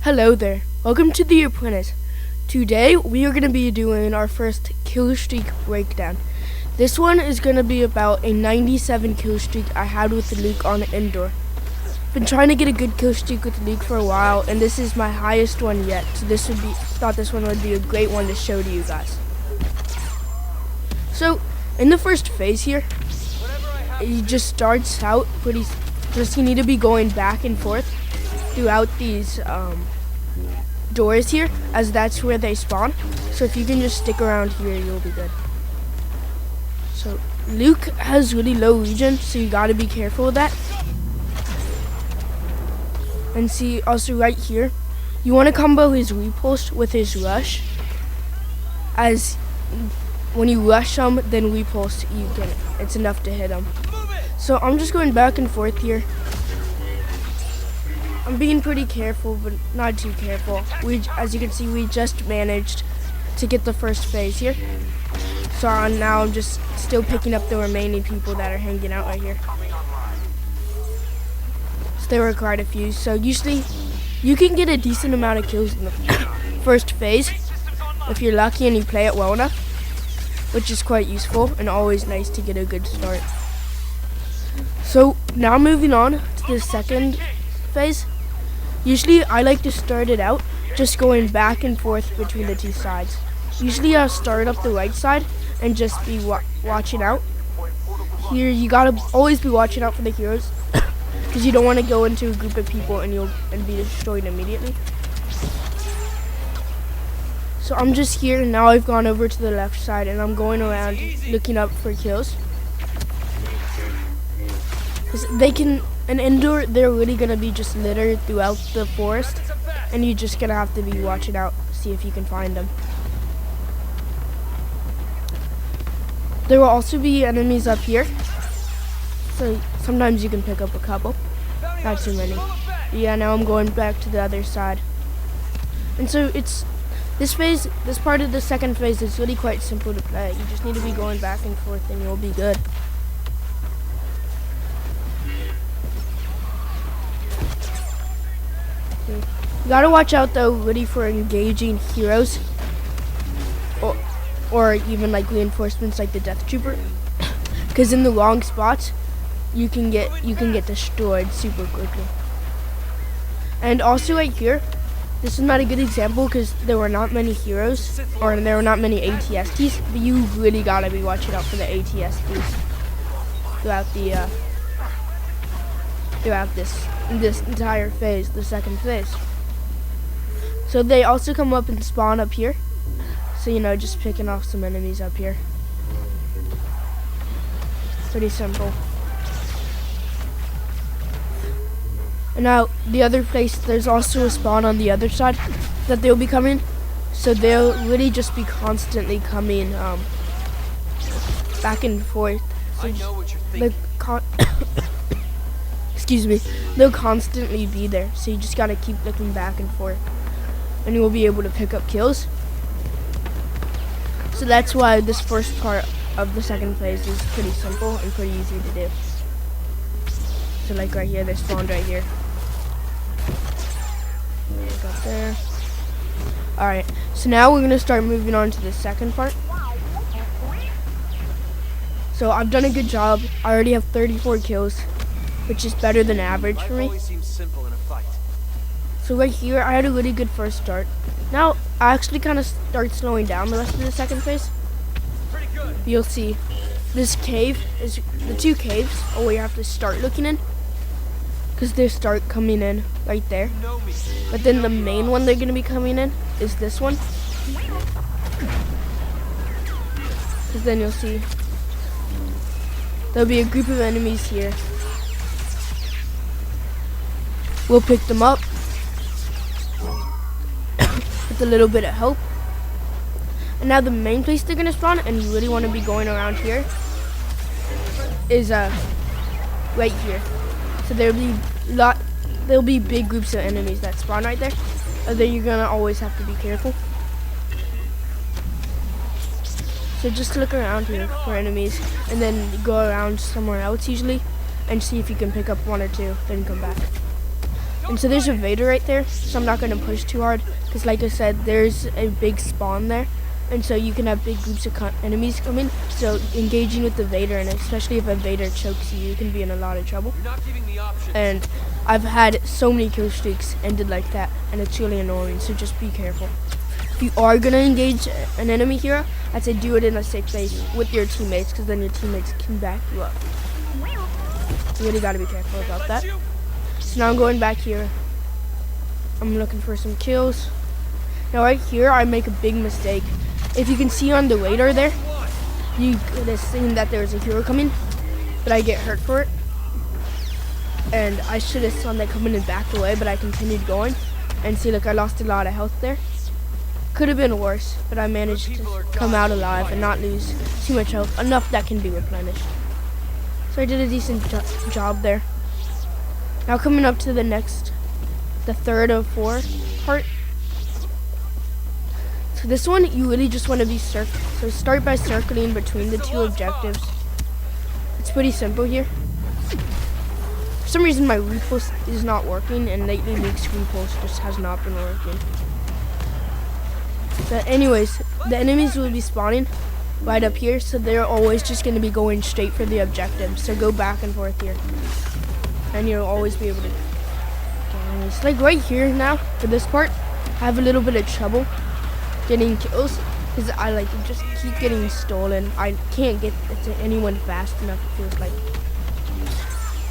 Hello there, welcome to The Apprentice. Today we are going to be doing our first Killstreak breakdown. This one is going to be about a 97 kill streak I had with Luke on Indoor. Been trying to get a good kill streak with Luke for a while, and this is my highest one yet, so thought this one would be a great one to show to you guys. So, in the first phase here, it just starts out you need to be going back and forth throughout these doors here, as that's where they spawn. So if you can just stick around here, you'll be good. So Luke has really low regen, so you gotta be careful with that. And see, also right here, you want to combo his repulse with his rush, as when you rush him, then repulse, it's enough to hit him. So I'm just going back and forth here. I'm being pretty careful, but not too careful. As you can see, we just managed to get the first phase here. So now I'm just still picking up the remaining people that are hanging out right here. So there were quite a few. So usually, you can get a decent amount of kills in the first phase if you're lucky and you play it well enough, which is quite useful and always nice to get a good start. So now moving on to the second phase. Usually I like to start it out just going back and forth between the two sides. Usually I'll start up the right side and just be watching out. Here you gotta always be watching out for the heroes because you don't want to go into a group of people and be destroyed immediately. So I'm just here and now I've gone over to the left side and I'm going around looking up for kills. In Indoor, they're really going to be just littered throughout the forest, and you're just going to have to be watching out, see if you can find them. There will also be enemies up here, so sometimes you can pick up a couple, not too many. Yeah, now I'm going back to the other side. And so this part of the second phase is really quite simple to play. You just need to be going back and forth and you'll be good. You gotta watch out though, really, for engaging heroes, or even like reinforcements like the Death Trooper, because in the wrong spots, you can get destroyed super quickly. And also right here, this is not a good example because there were not many heroes, or there were not many ATSTs, but you really gotta be watching out for the ATSTs throughout this entire phase, the second phase. So they also come up and spawn up here. So just picking off some enemies up here. Pretty simple. And now the other place, there's also a spawn on the other side that they'll be coming. So they'll really just be constantly coming back and forth. So I know what you're thinking. Excuse me, they'll constantly be there, so you just gotta keep looking back and forth, and you will be able to pick up kills. So that's why this first part of the second phase is pretty simple and pretty easy to do. So like right here, they spawned right here. Look up there. Alright, so now we're gonna start moving on to the second part. So I've done a good job. I already have 34 kills. Which is better than average for me. So right here, I had a really good first start. Now, I actually kind of start slowing down the rest of the second phase. You'll see, this cave is the two caves where you have to start looking in, because they start coming in right there. But then the main one they're going to be coming in is this one. Because then you'll see, there'll be a group of enemies here. We'll pick them up with a little bit of help. And now the main place they're gonna spawn, and you really want to be going around here, is right here. So there'll be big groups of enemies that spawn right there. And then you're gonna always have to be careful. So just look around here for enemies, and then go around somewhere else usually, and see if you can pick up one or two, then come back. And so there's a Vader right there, so I'm not going to push too hard, because like I said, there's a big spawn there, and so you can have big groups of enemies coming, so engaging with the Vader, and especially if a Vader chokes you, you can be in a lot of trouble. You're not giving me options. And I've had so many kill streaks ended like that, and it's really annoying, so just be careful. If you are going to engage an enemy hero, I'd say do it in a safe place with your teammates, because then your teammates can back you up. You really got to be careful about that. So now I'm going back here. I'm looking for some kills. Now right here, I make a big mistake. If you can see on the radar there, you could have seen that there was a hero coming, but I get hurt for it. And I should have saw that coming and backed away, but I continued going. And see, look, I lost a lot of health there. Could have been worse, but I managed to come out alive and not lose too much health, enough that can be replenished. So I did a decent job there. Now coming up to the third of four part. So this one, you really just want to be so start by circling between the two objectives. It's pretty simple here. For some reason my repulse is not working, and lately Luke's repulse just has not been working. But anyways, the enemies will be spawning right up here, so they're always just going to be going straight for the objective. So go back and forth here, and you'll always be able to. It's like right here now for this part, I have a little bit of trouble getting kills because I like just keep getting stolen. I can't get to anyone fast enough, it feels like.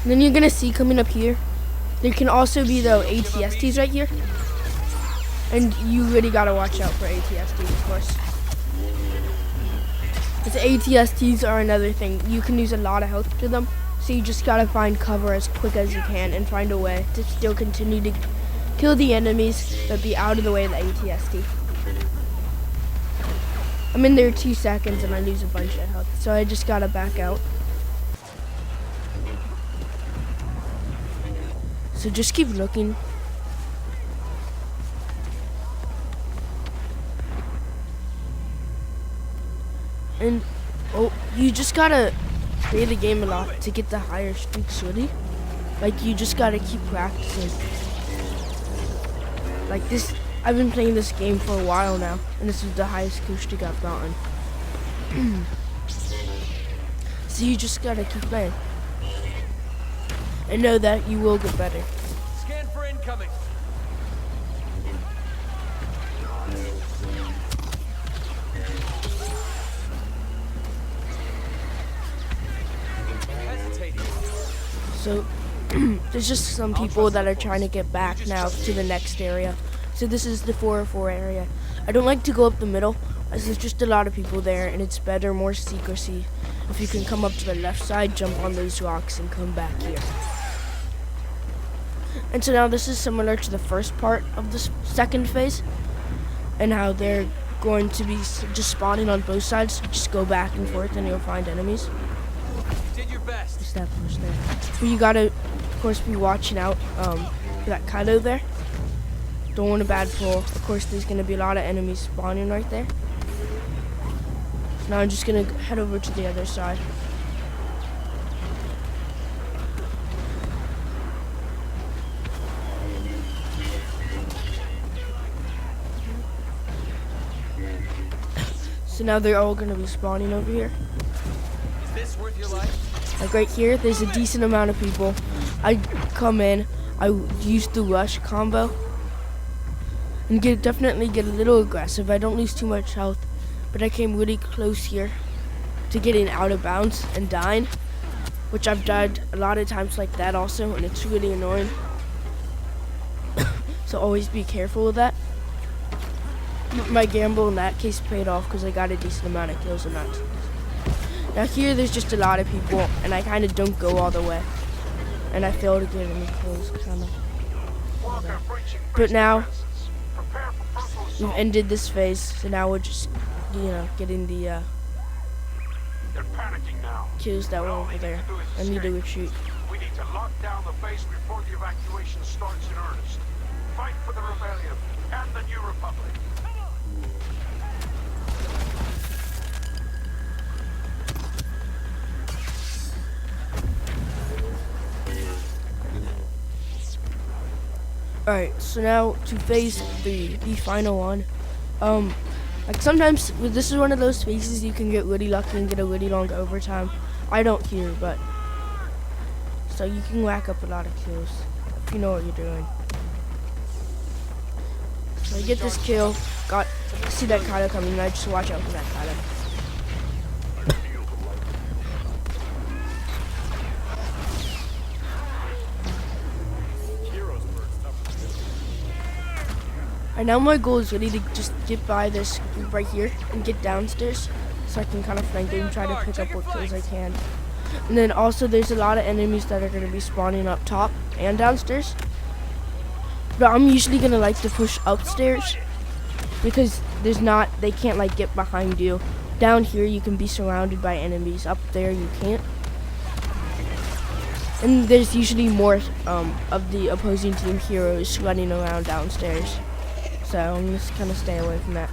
And then you're gonna see coming up here, there can also be the ATSTs right here, and you really gotta watch out for ATSTs, of course. Because ATSTs are another thing. You can lose a lot of health to them, so you just gotta find cover as quick as you can and find a way to still continue to kill the enemies, but be out of the way of the ATST. I'm in there 2 seconds and I lose a bunch of health, so I just gotta back out. So just keep looking. And you just gotta play the game a lot to get the higher streaks, really. Like, you just gotta keep practicing. Like this, I've been playing this game for a while now, and this is the highest kill streak I've gotten. So you just gotta keep playing. And know that you will get better. Scan for incoming. So there's just some people that are trying to get back now to the next area. So this is the 404 area. I don't like to go up the middle, as there's just a lot of people there, and it's better, more secrecy, if you can come up to the left side, jump on those rocks, and come back here. And so now this is similar to the first part of the second phase, and how they're going to be just spawning on both sides. Just go back and forth and you'll find enemies. Did your best. Just that push there. But you gotta, of course, be watching out for that Kaido there. Don't want a bad pull. Of course, there's gonna be a lot of enemies spawning right there. So now I'm just gonna head over to the other side. So now they're all gonna be spawning over here. Is this worth your life? Like right here, there's a decent amount of people. I come in, I use the rush combo, and definitely get a little aggressive. I don't lose too much health, but I came really close here to getting out of bounds and dying, which I've died a lot of times like that also, and it's really annoying. So always be careful with that. My gamble in that case paid off because I got a decent amount of kills in that. Now here there's just a lot of people, and I kind of don't go all the way, and I fail to get any kills, kind of. But now we've ended this phase, so now we're just, getting the kills that were over there. I need to retreat. We need to lock down the base before the evacuation starts in earnest. Fight for the rebellion and the new republic. Alright, so now to phase 3, the final one. Like sometimes this is one of those phases you can get really lucky and get a really long overtime. I don't here, but so you can rack up a lot of kills if you know what you're doing. So I get this kill, see that Kylo coming, and I just watch out for that Kylo. And now my goal is really to just get by this group right here and get downstairs so I can kind of flank it and try to pick up what kills I can. And then also there's a lot of enemies that are going to be spawning up top and downstairs. But I'm usually going to like to push upstairs because they can't like get behind you. Down here you can be surrounded by enemies. Up there you can't. And there's usually more of the opposing team heroes running around downstairs. So I'm just kind of stay away from that.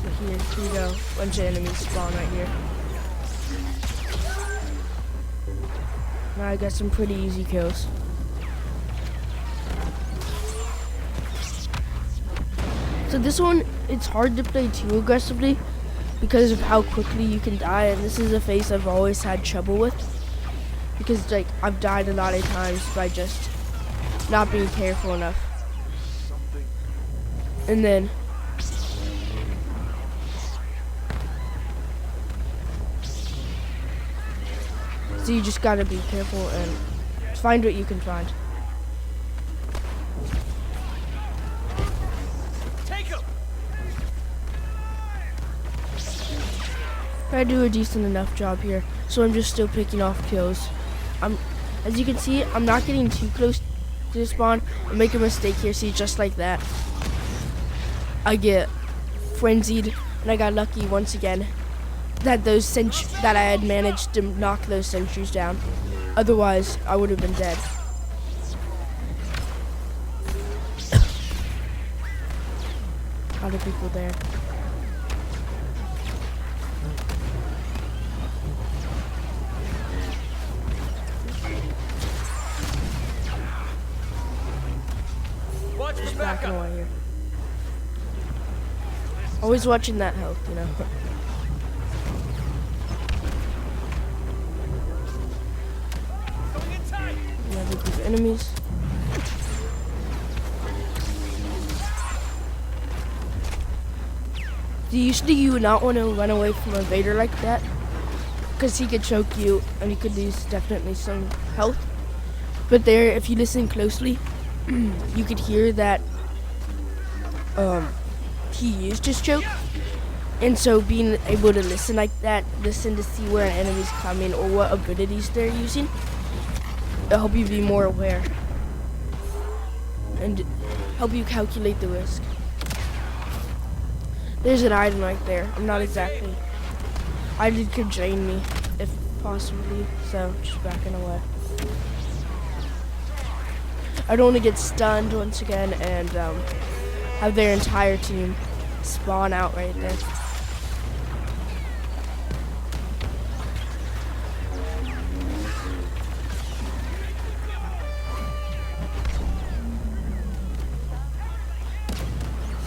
So here we go. Bunch of enemies spawn right here. Now I got some pretty easy kills. So this one, it's hard to play too aggressively because of how quickly you can die, and this is a phase I've always had trouble with. Because like I've died a lot of times by just not being careful enough. And then so you just gotta be careful and find what you can find. Take him. I do a decent enough job here, so I'm just still picking off kills. As you can see, I'm not getting too close to the spawn. I make a mistake here, see, just like that. I get frenzied, and I got lucky once again that that I had managed to knock those sentries down. Otherwise, I would have been dead. A lot of people there. Watch for Just backing backup. away here. Always watching that health, you know. Going in tight. Another group of enemies. Usually you would not want to run away from a Vader like that because he could choke you and you could lose definitely some health. But there, if you listen closely, you could hear that he used his choke. And so being able to listen like that, listen to see where an enemy's coming or what abilities they're using, it'll help you be more aware and help you calculate the risk. There's an item right there. I'm not exactly. Item could drain me if possibly, so just backing away. I don't want to get stunned once again and have their entire team spawn out right there.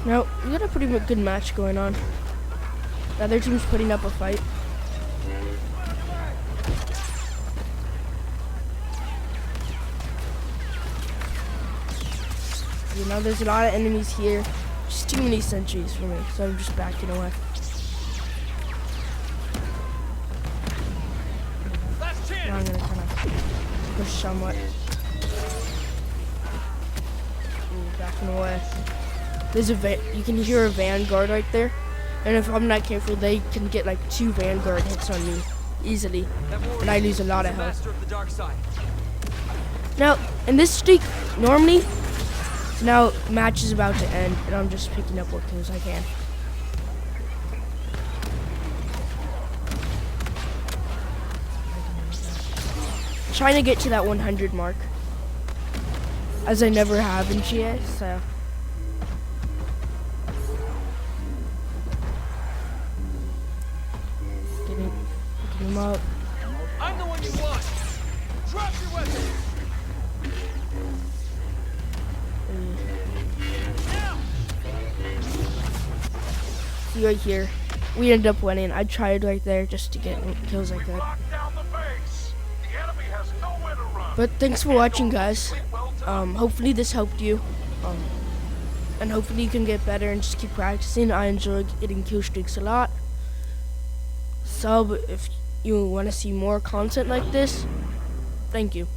Now, we got a pretty good match going on. The other team's putting up a fight. You know, there's a lot of enemies here. Just too many sentries for me, so I'm just backing away. Last Now I'm chance. gonna kind of push somewhat. Ooh, backing away. There's you can hear a Vanguard right there, and if I'm not careful, they can get like 2 Vanguard hits on me easily, and I lose a lot of health. Master of the dark side. Now, in this streak, normally, so now match is about to end, and I'm just picking up what kills I can. Trying to get to that 100 mark, as I never have in GA, so. picking him up. I'm the one you want. Drop your weapon. Now. See right here. We ended up winning. I tried right there just to get kills like that. Lock down the base. The enemy has nowhere to run. But thanks for watching, guys. Well done. Hopefully this helped you. And hopefully you can get better and just keep practicing. I enjoy getting kill streaks a lot. Sub if you want to see more content like this. Thank you.